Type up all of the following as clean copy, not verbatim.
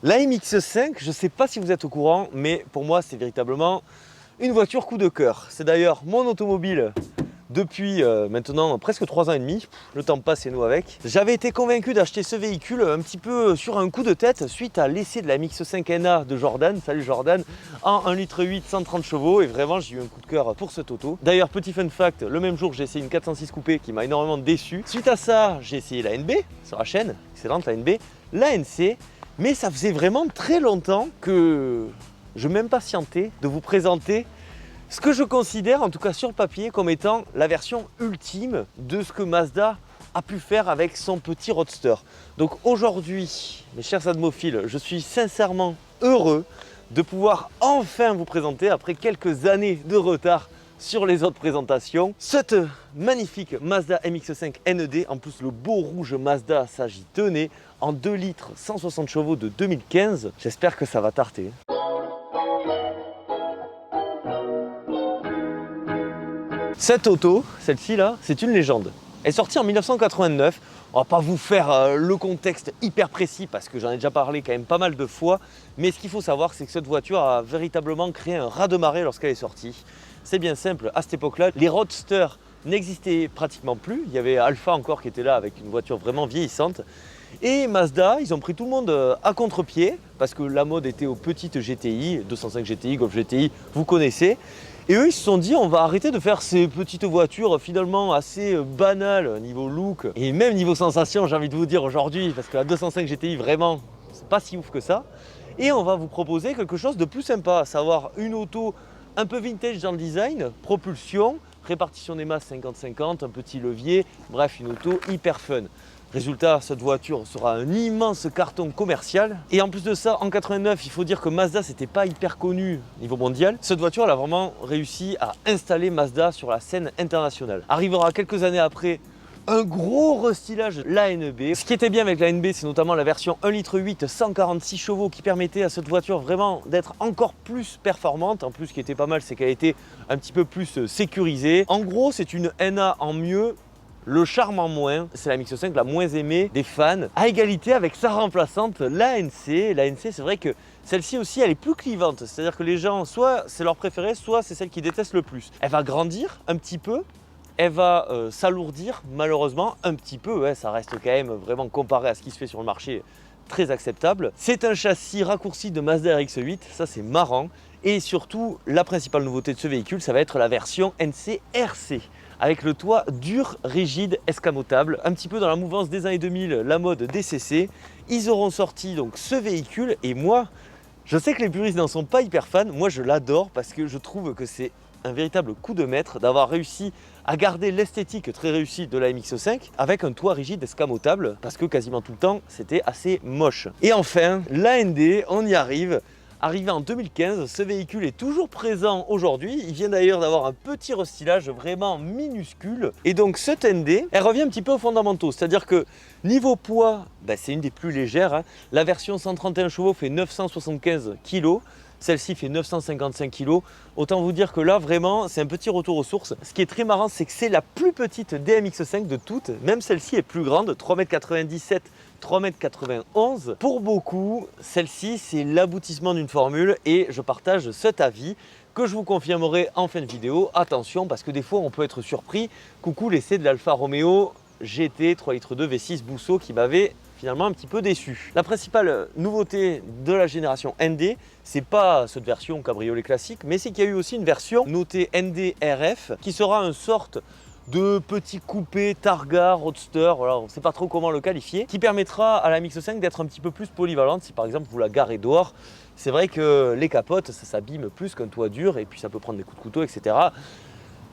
La MX-5, je ne sais pas si vous êtes au courant, mais pour moi c'est véritablement une voiture coup de cœur. C'est d'ailleurs mon automobile depuis maintenant presque 3 ans et demi. Le temps passe et nous avec. J'avais été convaincu d'acheter ce véhicule un petit peu sur un coup de tête suite à l'essai de la MX-5 NA de Jordan, salut Jordan, en 1,8 litre 130 chevaux, et vraiment j'ai eu un coup de cœur pour ce Toto. D'ailleurs, petit fun fact, le même jour j'ai essayé une 406 coupé qui m'a énormément déçu. Suite à ça, j'ai essayé la NB sur la chaîne, excellente la NB, la NC, mais ça faisait vraiment très longtemps que je m'impatientais de vous présenter ce que je considère, en tout cas sur le papier, comme étant la version ultime de ce que Mazda a pu faire avec son petit Roadster. Donc aujourd'hui, mes chers admophiles, je suis sincèrement heureux de pouvoir enfin vous présenter, après quelques années de retard sur les autres présentations, cette magnifique Mazda MX-5 NED. En plus, le beau rouge Mazda, ça j'y tenais, en 2 litres 160 chevaux de 2015. J'espère que ça va tarter. Cette auto, celle-ci là, c'est une légende. Elle est sortie en 1989. On va pas vous faire le contexte hyper précis parce que j'en ai déjà parlé quand même pas mal de fois. Mais ce qu'il faut savoir, c'est que cette voiture a véritablement créé un raz-de-marée lorsqu'elle est sortie. C'est bien simple, à cette époque-là, les roadsters n'existaient pratiquement plus. Il y avait Alfa encore qui était là avec une voiture vraiment vieillissante. Et Mazda, ils ont pris tout le monde à contre-pied parce que la mode était aux petites GTI, 205 GTI, Golf GTI, vous connaissez. Et eux, ils se sont dit, on va arrêter de faire ces petites voitures finalement assez banales niveau look et même niveau sensation, j'ai envie de vous dire aujourd'hui, parce que la 205 GTI, vraiment, c'est pas si ouf que ça. Et on va vous proposer quelque chose de plus sympa, à savoir une auto un peu vintage dans le design, propulsion, répartition des masses 50-50, un petit levier, bref, une auto hyper fun. Résultat, cette voiture sera un immense carton commercial. Et en plus de ça, en 89, il faut dire que Mazda, c'était pas hyper connu niveau mondial. Cette voiture, elle a vraiment réussi à installer Mazda sur la scène internationale. Arrivera quelques années après un gros restylage, la NB. Ce qui était bien avec la NB, c'est notamment la version 1,8 litre 146 chevaux qui permettait à cette voiture vraiment d'être encore plus performante. En plus, ce qui était pas mal, c'est qu'elle était un petit peu plus sécurisée. En gros, c'est une NA en mieux. Le charme en moins, c'est la MX-5 la moins aimée des fans, à égalité avec sa remplaçante, la NC. La NC, c'est vrai que celle-ci aussi, elle est plus clivante. C'est-à-dire que les gens, soit c'est leur préféré, soit c'est celle qu'ils détestent le plus. Elle va grandir un petit peu, elle va s'alourdir malheureusement un petit peu. Ouais, ça reste quand même vraiment comparé à ce qui se fait sur le marché très acceptable. C'est un châssis raccourci de Mazda RX-8, ça c'est marrant. Et surtout, la principale nouveauté de ce véhicule, ça va être la version NC RC, avec le toit dur, rigide, escamotable, un petit peu dans la mouvance des années 2000, la mode DCC. Ils auront sorti donc ce véhicule, et moi, je sais que les puristes n'en sont pas hyper fans, moi je l'adore parce que je trouve que c'est un véritable coup de maître d'avoir réussi à garder l'esthétique très réussie de la MX-5 avec un toit rigide escamotable, parce que quasiment tout le temps c'était assez moche. Et enfin, la ND, on y arrive. Arrivé en 2015, ce véhicule est toujours présent aujourd'hui. Il vient d'ailleurs d'avoir un petit restylage vraiment minuscule. Et donc cette ND, elle revient un petit peu aux fondamentaux. C'est-à-dire que niveau poids, c'est une des plus légères, hein. La version 131 chevaux fait 975 kg. Celle-ci fait 955 kg. Autant vous dire que là, vraiment, c'est un petit retour aux sources. Ce qui est très marrant, c'est que c'est la plus petite DMX5 de toutes. Même celle-ci est plus grande, 3,97 m, 3,91 m. Pour beaucoup, celle-ci, c'est l'aboutissement d'une formule et je partage cet avis que je vous confirmerai en fin de vidéo. Attention, parce que des fois, on peut être surpris. Coucou l'essai de l'Alfa Romeo GT 3,2 litres V6 Busso qui m'avait finalement un petit peu déçu. La principale nouveauté de la génération ND, c'est pas cette version cabriolet classique, mais c'est qu'il y a eu aussi une version notée ND RF qui sera une sorte de petit coupé Targa Roadster, voilà, on ne sait pas trop comment le qualifier, qui permettra à la MX-5 d'être un petit peu plus polyvalente. Si par exemple vous la garez dehors, c'est vrai que les capotes, ça s'abîme plus qu'un toit dur et puis ça peut prendre des coups de couteau, etc.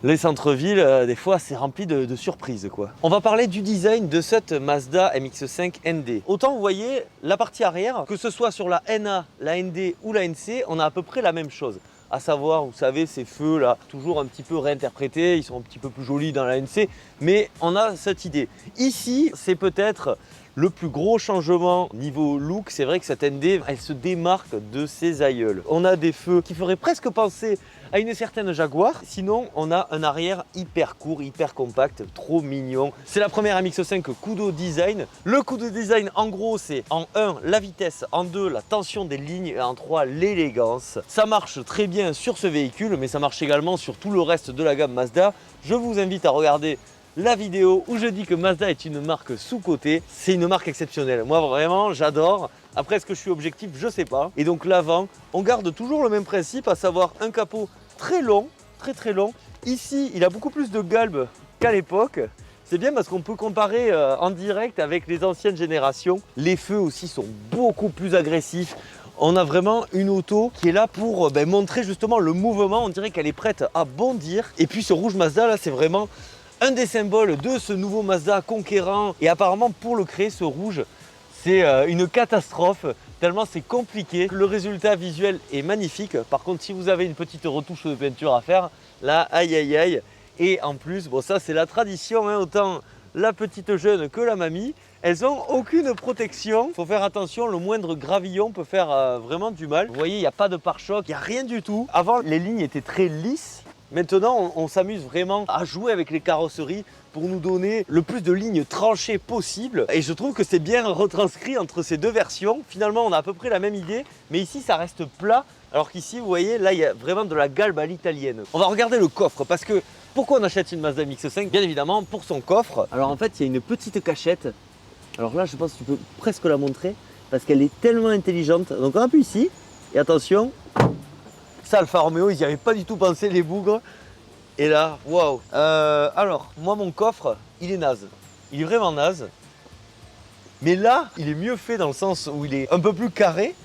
Les centres-villes, des fois, c'est rempli de surprises, quoi. On va parler du design de cette Mazda MX-5 ND. Autant vous voyez, la partie arrière, que ce soit sur la NA, la ND ou la NC, on a à peu près la même chose. À savoir, vous savez, ces feux là, toujours un petit peu réinterprétés, ils sont un petit peu plus jolis dans la NC, mais on a cette idée. Ici, c'est peut-être Le plus gros changement niveau look, c'est vrai que cette ND, elle se démarque de ses aïeuls. On a des feux qui feraient presque penser à une certaine Jaguar. Sinon, on a un arrière hyper court, hyper compact, trop mignon. C'est la première MX-5 Kudo Design. Le Kudo Design, en gros, c'est en 1, la vitesse, en 2, la tension des lignes et en 3, l'élégance. Ça marche très bien sur ce véhicule, mais ça marche également sur tout le reste de la gamme Mazda. Je vous invite à regarder la vidéo où je dis que Mazda est une marque sous-cotée. C'est une marque exceptionnelle. Moi, vraiment, j'adore. Après, est-ce que je suis objectif? Je sais pas. Et donc l'avant, on garde toujours le même principe, à savoir un capot très long, très long. Ici, il a beaucoup plus de galbe qu'à l'époque. C'est bien parce qu'on peut comparer en direct avec les anciennes générations. Les feux aussi sont beaucoup plus agressifs. On a vraiment une auto qui est là pour montrer justement le mouvement. On dirait qu'elle est prête à bondir. Et puis ce rouge Mazda là, c'est vraiment un des symboles de ce nouveau Mazda conquérant. Et apparemment, pour le créer, ce rouge, c'est une catastrophe, tellement c'est compliqué. Le résultat visuel est magnifique. Par contre, si vous avez une petite retouche de peinture à faire, là, aïe aïe aïe. Et en plus, bon, ça c'est la tradition, hein, autant la petite jeune que la mamie, elles n'ont aucune protection. Il faut faire attention, le moindre gravillon peut faire vraiment du mal. Vous voyez, il n'y a pas de pare-choc, il n'y a rien du tout. Avant, les lignes étaient très lisses. Maintenant, on s'amuse vraiment à jouer avec les carrosseries pour nous donner le plus de lignes tranchées possible. Et je trouve que c'est bien retranscrit entre ces deux versions. Finalement, on a à peu près la même idée, mais ici, ça reste plat. Alors qu'ici, vous voyez, là, il y a vraiment de la galbe à l'italienne. On va regarder le coffre, parce que pourquoi on achète une Mazda MX-5? Bien évidemment, pour son coffre. Alors en fait, il y a une petite cachette. Alors là, je pense que tu peux presque la montrer, parce qu'elle est tellement intelligente. Donc on appuie ici, et attention, ça, Alfa Romeo, ils n'y avaient pas du tout pensé, les bougres. Et là, waouh. Alors, moi, mon coffre, il est naze. Il est vraiment naze. Mais là, il est mieux fait dans le sens où il est un peu plus carré.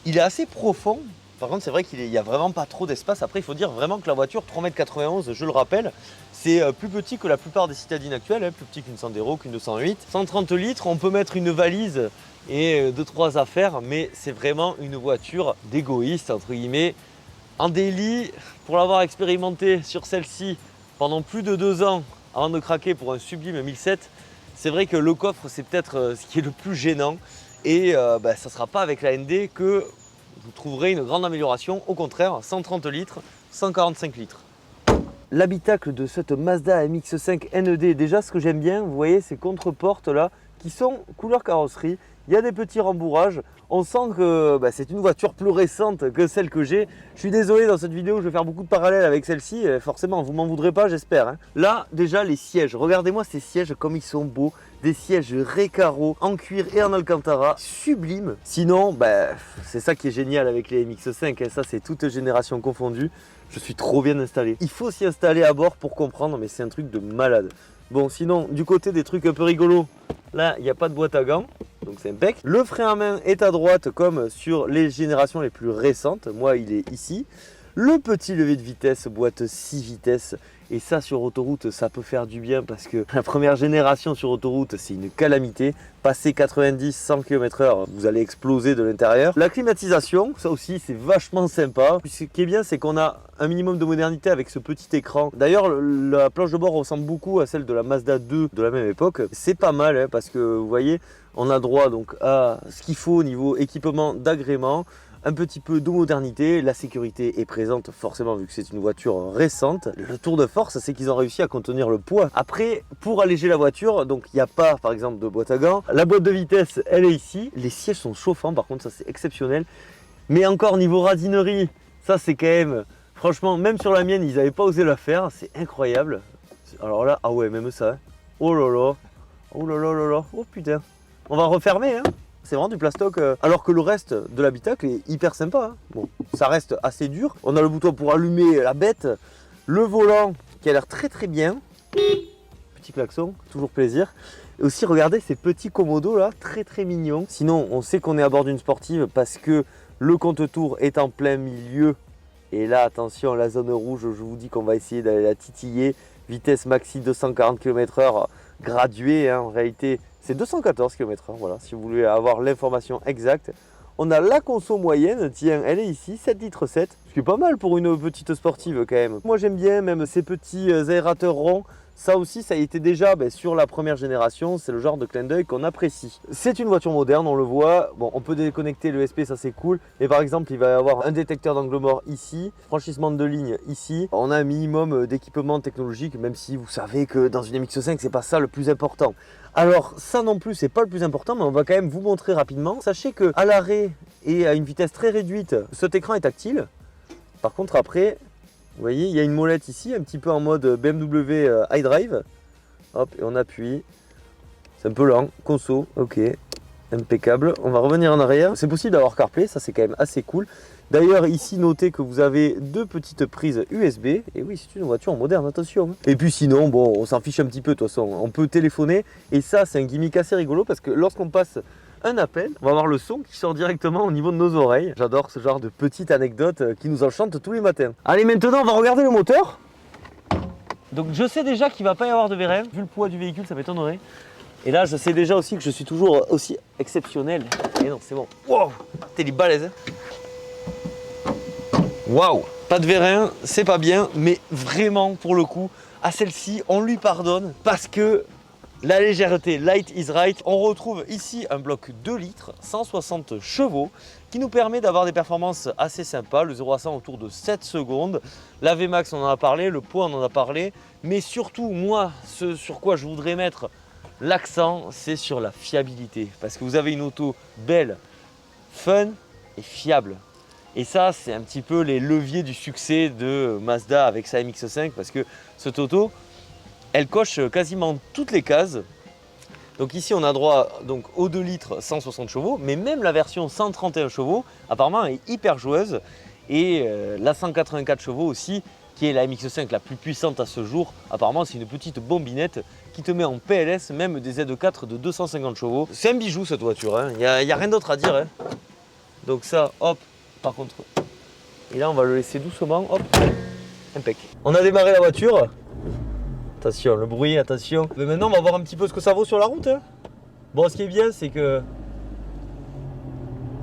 Il est assez profond. Par contre, c'est vrai qu'il n'y a vraiment pas trop d'espace. Après, il faut dire vraiment que la voiture, 3,91 m, je le rappelle, c'est plus petit que la plupart des citadines actuelles, hein, plus petit qu'une Sandero, qu'une 208. 130 litres, on peut mettre une valise et 2-3 affaires, mais c'est vraiment une voiture d'égoïste, entre guillemets. En daily, pour l'avoir expérimenté sur celle-ci pendant plus de 2 ans avant de craquer pour un sublime 1007, c'est vrai que le coffre, c'est peut-être ce qui est le plus gênant. Et ça ne sera pas avec la ND que vous trouverez une grande amélioration. Au contraire, 130 litres, 145 litres. L'habitacle de cette Mazda MX-5 NED, déjà ce que j'aime bien, vous voyez ces contreportes là qui sont couleur carrosserie. Il y a des petits rembourrages. On sent que c'est une voiture plus récente que celle que j'ai. Je suis désolé, dans cette vidéo, je vais faire beaucoup de parallèles avec celle-ci. Forcément, vous m'en voudrez pas, j'espère, hein. Là, déjà, les sièges. Regardez-moi ces sièges comme ils sont beaux. Des sièges Recaro en cuir et en Alcantara. Sublime. Sinon, c'est ça qui est génial avec les MX-5. Hein. Ça, c'est toute génération confondue. Je suis trop bien installé. Il faut s'y installer à bord pour comprendre, mais c'est un truc de malade. Bon, sinon, du côté des trucs un peu rigolos, là, il n'y a pas de boîte à gants. Donc c'est impec. Le frein à main est à droite comme sur les générations les plus récentes. Moi, il est ici. Le petit levier de vitesse, boîte 6 vitesses. Et ça, sur autoroute, ça peut faire du bien parce que la première génération sur autoroute, c'est une calamité. Passer 90, 100 km/h, vous allez exploser de l'intérieur. La climatisation, ça aussi, c'est vachement sympa. Ce qui est bien, c'est qu'on a un minimum de modernité avec ce petit écran. D'ailleurs, la planche de bord ressemble beaucoup à celle de la Mazda 2 de la même époque. C'est pas mal, hein, parce que vous voyez, on a droit donc à ce qu'il faut au niveau équipement d'agrément. Un petit peu de modernité, la sécurité est présente forcément vu que c'est une voiture récente. Le tour de force, c'est qu'ils ont réussi à contenir le poids. Après, pour alléger la voiture, donc il n'y a pas par exemple de boîte à gants. La boîte de vitesse, elle est ici. Les sièges sont chauffants, par contre ça c'est exceptionnel. Mais encore niveau radinerie, ça c'est quand même, franchement, même sur la mienne, ils n'avaient pas osé la faire. C'est incroyable. Alors là, ah ouais, même ça. Hein. Oh là là, oh là là là là, oh putain. On va refermer, hein. C'est vraiment du plastoc, alors que le reste de l'habitacle est hyper sympa. Hein. Bon, ça reste assez dur. On a le bouton pour allumer la bête. Le volant qui a l'air très très bien. Petit klaxon, toujours plaisir. Et aussi, regardez ces petits commodos là, très très mignons. Sinon, on sait qu'on est à bord d'une sportive parce que le compte-tours est en plein milieu. Et là, attention, la zone rouge, je vous dis qu'on va essayer d'aller la titiller. Vitesse maxi 240 km/h graduée, hein, en réalité. C'est 214 km/h, voilà, si vous voulez avoir l'information exacte. On a la conso moyenne, tiens, elle est ici, 7 litres 7, ce qui est pas mal pour une petite sportive quand même. Moi j'aime bien même ces petits aérateurs ronds, Ça aussi, ça a été déjà sur la première génération, c'est le genre de clin d'œil qu'on apprécie. C'est une voiture moderne, on le voit. Bon, on peut déconnecter le SP, ça c'est cool. Mais par exemple, il va y avoir un détecteur d'angle mort ici, franchissement de ligne ici. On a un minimum d'équipement technologique, même si vous savez que dans une MX-5, c'est pas ça le plus important. Alors ça non plus, c'est pas le plus important, mais on va quand même vous montrer rapidement. Sachez que à l'arrêt et à une vitesse très réduite, cet écran est tactile. Par contre après, vous voyez, il y a une molette ici, un petit peu en mode BMW iDrive. Hop, et on appuie. C'est un peu lent, conso, ok, impeccable. On va revenir en arrière. C'est possible d'avoir CarPlay, ça c'est quand même assez cool. D'ailleurs, ici, notez que vous avez deux petites prises USB. Et oui, c'est une voiture moderne, attention. Et puis sinon, bon, on s'en fiche un petit peu de toute façon. On peut téléphoner. Et ça, c'est un gimmick assez rigolo parce que lorsqu'on passe un appel, on va avoir le son qui sort directement au niveau de nos oreilles. J'adore ce genre de petite anecdote qui nous enchante tous les matins. Allez, maintenant, on va regarder le moteur. Donc, je sais déjà qu'il ne va pas y avoir de VRM. Vu le poids du véhicule, ça m'étonnerait. Et là, je sais déjà aussi que je suis toujours aussi exceptionnel. Et non, c'est bon. Wow, t'es balèze. Waouh, pas de vérin, c'est pas bien, mais vraiment pour le coup, à celle-ci, on lui pardonne parce que la légèreté, light is right. On retrouve ici un bloc 2 litres, 160 chevaux, qui nous permet d'avoir des performances assez sympas. Le 0 à 100 autour de 7 secondes. La VMAX, on en a parlé, le poids, on en a parlé. Mais surtout, moi, ce sur quoi je voudrais mettre l'accent, c'est sur la fiabilité. Parce que vous avez une auto belle, fun et fiable. Et ça, c'est un petit peu les leviers du succès de Mazda avec sa MX-5 parce que cette auto, elle coche quasiment toutes les cases. Donc ici, on a droit donc, aux 2 litres 160 chevaux, mais même la version 131 chevaux, apparemment, est hyper joueuse. Et la 184 chevaux aussi, qui est la MX-5 la plus puissante à ce jour, apparemment, c'est une petite bombinette qui te met en PLS même des Z4 de 250 chevaux. C'est un bijou cette voiture, hein. Il n'y a rien d'autre à dire. Hein. Donc ça, hop. Par contre, et là on va le laisser doucement, hop, impec. On a démarré la voiture. Attention, le bruit, attention. Mais maintenant on va voir un petit peu ce que ça vaut sur la route. Hein. Bon, ce qui est bien, c'est que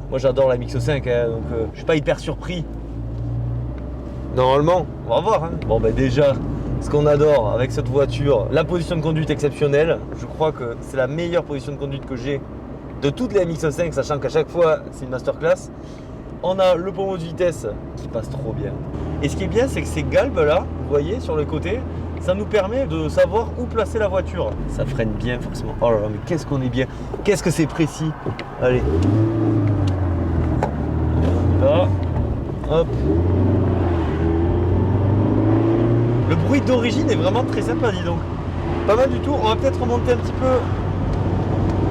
moi j'adore la MX-5, hein, donc je suis pas hyper surpris. Normalement, on va voir. Hein. Bon, ben déjà, ce qu'on adore avec cette voiture, la position de conduite exceptionnelle. Je crois que c'est la meilleure position de conduite que j'ai de toutes les MX-5, sachant qu'à chaque fois c'est une masterclass. On a le pommeau de vitesse qui passe trop bien. Et ce qui est bien, c'est que ces galbes là, vous voyez sur le côté, ça nous permet de savoir où placer la voiture. Ça freine bien forcément. Oh là là, mais qu'est-ce qu'on est bien. Qu'est-ce que c'est précis. Allez. On y va. Hop. Le bruit d'origine est vraiment très sympa, dis donc. Pas mal du tout. On va peut-être remonter un petit peu.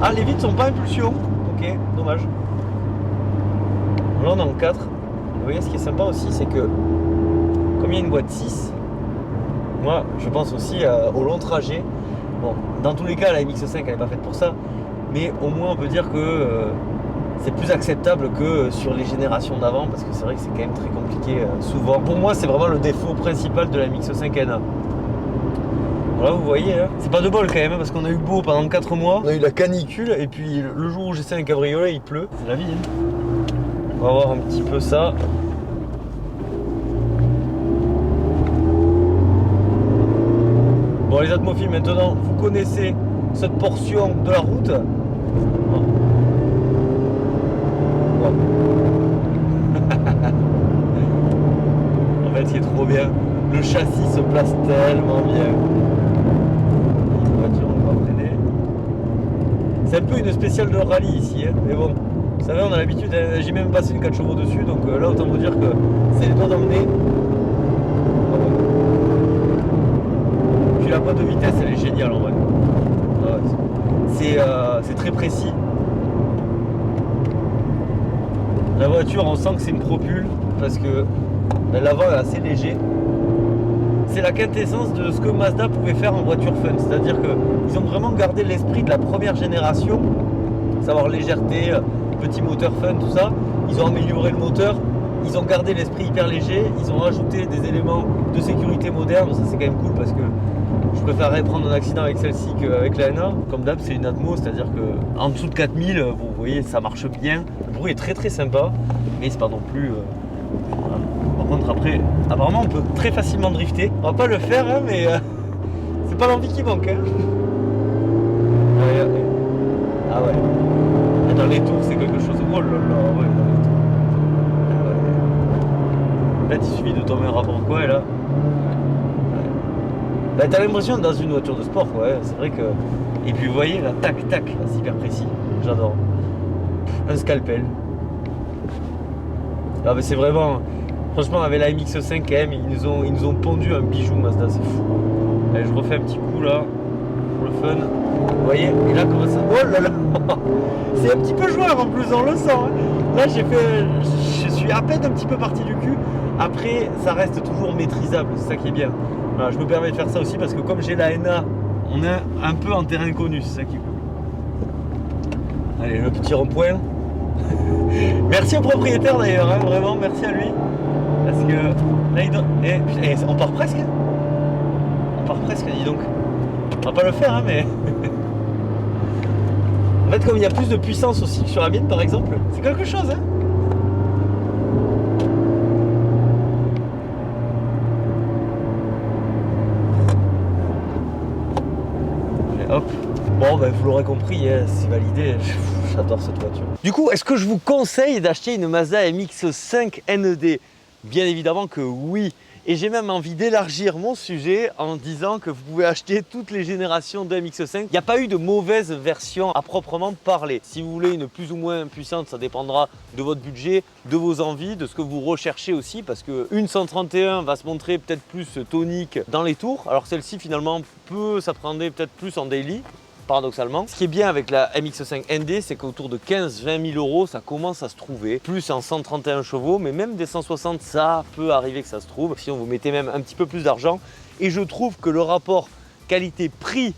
Ah, les vitres sont pas impulsion. Ok, dommage. Là on est en 4. Vous voyez, ce qui est sympa aussi, c'est que comme il y a une boîte 6, moi je pense aussi au long trajet. Bon, dans tous les cas, la MX-5 elle n'est pas faite pour ça, mais au moins on peut dire que c'est plus acceptable que sur les générations d'avant, parce que c'est vrai que c'est quand même très compliqué souvent. Pour moi, c'est vraiment le défaut principal de la MX-5 NA. Voilà, vous voyez, hein. C'est pas de bol quand même, hein, parce qu'on a eu beau pendant 4 mois, on a eu la canicule, et puis le jour où j'essaie un cabriolet, il pleut. C'est la vie, hein. On va voir un petit peu ça. Bon, les atmophiles, maintenant, vous connaissez cette portion de la route. Oh. Oh. En fait, ce qui est trop bien, le châssis se place tellement bien. Voiture, on va freiner. C'est un peu une spéciale de rallye ici, hein, mais bon. Vous savez, on a l'habitude, j'ai même passé une 4 chevaux dessus, donc là autant vous dire que c'est les doigts d'emmener. Puis la boîte de vitesse, elle est géniale en vrai. C'est très précis. La voiture, on sent que c'est une propule parce que l'avant est assez léger. C'est la quintessence de ce que Mazda pouvait faire en voiture fun, c'est-à-dire qu'ils ont vraiment gardé l'esprit de la première génération, savoir légèreté, petit moteur fun, tout ça. Ils ont amélioré le moteur, ils ont gardé l'esprit hyper léger, ils ont rajouté des éléments de sécurité modernes. Ça c'est quand même cool parce que je préférerais prendre un accident avec celle-ci qu'avec la NA. Comme d'hab, c'est une Atmo, c'est-à-dire que en dessous de 4000, bon, vous voyez, ça marche bien. Le bruit est très très sympa, mais c'est pas non plus... Voilà. Par contre après, apparemment on peut très facilement drifter. On va pas le faire, hein, mais C'est pas l'envie qui manque, hein. Ah ouais. Ah, dans les tours, c'est quelque chose. Oh là là, ouais, dans les tours. Ah ouais. Là, il suffit de tomber un rapport quoi, et là. Ouais. Bah, t'as l'impression d'être dans une voiture de sport, ouais, c'est vrai que. Et puis, vous voyez, là, tac, tac, là, c'est hyper précis. J'adore. Un scalpel. Ah, mais c'est vraiment. Franchement, avec la MX-5 quand même, ils nous ont pondu un bijou Mazda, c'est fou. Allez, je refais un petit coup là, pour le fun. Vous voyez, et là, comment ça. Oh là là. C'est un petit peu joueur en plus, on le sent. Hein. Là, je suis à peine un petit peu parti du cul. Après, ça reste toujours maîtrisable, c'est ça qui est bien. Voilà, je me permets de faire ça aussi parce que comme j'ai la NA, on est un peu en terrain connu, c'est ça qui est cool. Allez, le petit rond-point. Merci au propriétaire d'ailleurs, hein, vraiment, merci à lui. Parce que là, on part presque. On part presque, dis donc. On va pas le faire, hein, mais. En fait, comme il y a plus de puissance aussi que sur la mienne, par exemple, c'est quelque chose, hein. Et hop. Bon, ben, vous l'aurez compris, hein, c'est validé. J'adore cette voiture. Du coup, est-ce que je vous conseille d'acheter une Mazda MX-5 NED? Bien évidemment que oui. Et j'ai même envie d'élargir mon sujet en disant que vous pouvez acheter toutes les générations de MX-5. Il n'y a pas eu de mauvaise version à proprement parler. Si vous voulez une plus ou moins puissante, ça dépendra de votre budget, de vos envies, de ce que vous recherchez aussi. Parce qu'une 131 va se montrer peut-être plus tonique dans les tours. Alors celle-ci finalement peut s'appréhender peut-être plus en daily. Paradoxalement. Ce qui est bien avec la MX-5 ND, c'est qu'autour de 15-20 000 euros, ça commence à se trouver. Plus en 131 chevaux, mais même des 160, ça peut arriver que ça se trouve. Si on vous mettez même un petit peu plus d'argent. Et je trouve que le rapport qualité-prix,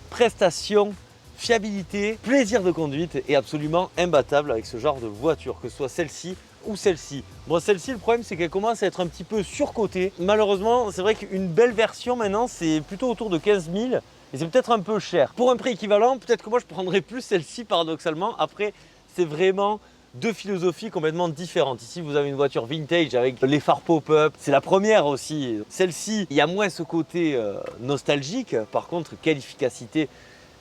prestation, fiabilité, plaisir de conduite est absolument imbattable avec ce genre de voiture, que ce soit celle-ci ou celle-ci. Bon, celle-ci, le problème, c'est qu'elle commence à être un petit peu surcotée. Malheureusement, c'est vrai qu'une belle version maintenant, c'est plutôt autour de 15 000. Et c'est peut-être un peu cher. Pour un prix équivalent, peut-être que moi je prendrais plus celle-ci paradoxalement. Après, c'est vraiment deux philosophies complètement différentes. Ici, vous avez une voiture vintage avec les phares pop-up. C'est la première aussi. Celle-ci, il y a moins ce côté nostalgique. Par contre, quelle efficacité.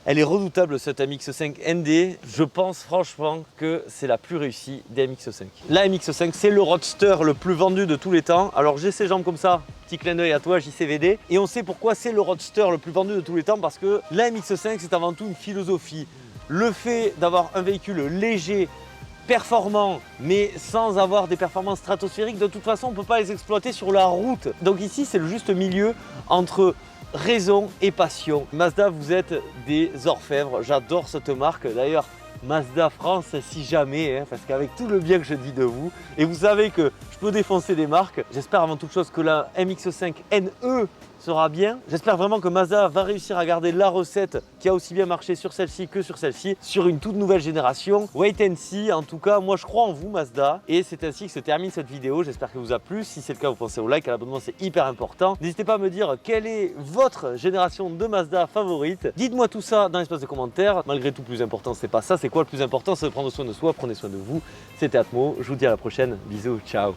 Elle est redoutable cette MX-5 ND. Je pense franchement que c'est la plus réussie des MX-5. La MX-5, c'est le roadster le plus vendu de tous les temps. Alors j'ai ces jambes comme ça, petit clin d'œil à toi JCVD. Et on sait pourquoi c'est le roadster le plus vendu de tous les temps, parce que la MX-5, c'est avant tout une philosophie. Le fait d'avoir un véhicule léger, performant, mais sans avoir des performances stratosphériques, de toute façon on ne peut pas les exploiter sur la route. Donc ici c'est le juste milieu entre raison et passion. Mazda, vous êtes des orfèvres, j'adore cette marque. D'ailleurs, Mazda France, si jamais, hein, parce qu'avec tout le bien que je dis de vous, et vous savez que je peux défoncer des marques, j'espère avant toute chose que la MX-5 NE sera bien. J'espère vraiment que Mazda va réussir à garder la recette qui a aussi bien marché sur celle-ci que sur celle-ci, sur une toute nouvelle génération. Wait and see, en tout cas, moi je crois en vous Mazda. Et c'est ainsi que se termine cette vidéo. J'espère qu'elle vous a plu. Si c'est le cas, vous pensez au like, à l'abonnement, c'est hyper important. N'hésitez pas à me dire quelle est votre génération de Mazda favorite. Dites-moi tout ça dans l'espace de commentaires. Malgré tout, le plus important, c'est pas ça. C'est quoi le plus important? C'est de prendre soin de soi. Prenez soin de vous. C'était Atmo. Je vous dis à la prochaine. Bisous, ciao.